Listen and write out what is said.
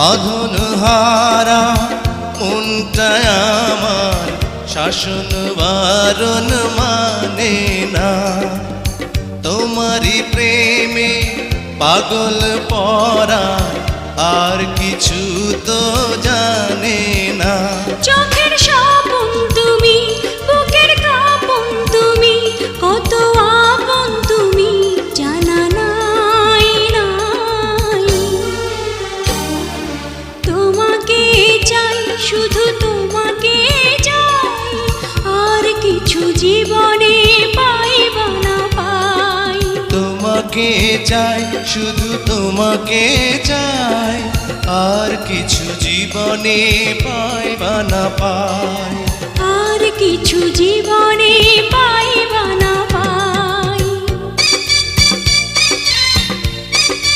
বাঁধন হারা মনটা আমার শাসন বারণ মানে না। তোমারই প্রেমে পাগল পরা আর কিছু তো জানে না। চোখের স্বপন তুমি, বুকের কাঁপন তুমি, কত আপন তুমি জানা নাই নাই। তোমাকে চাই, শুধু তোমাকে চাই, আর কিছু জীবনে পাইব না পাই। তোমাকে চাই, শুধু তোমাকে চাই, আর কিছু জীবনে পাইবা না পাই। আর কিছু জীবনে পাইব না পাই।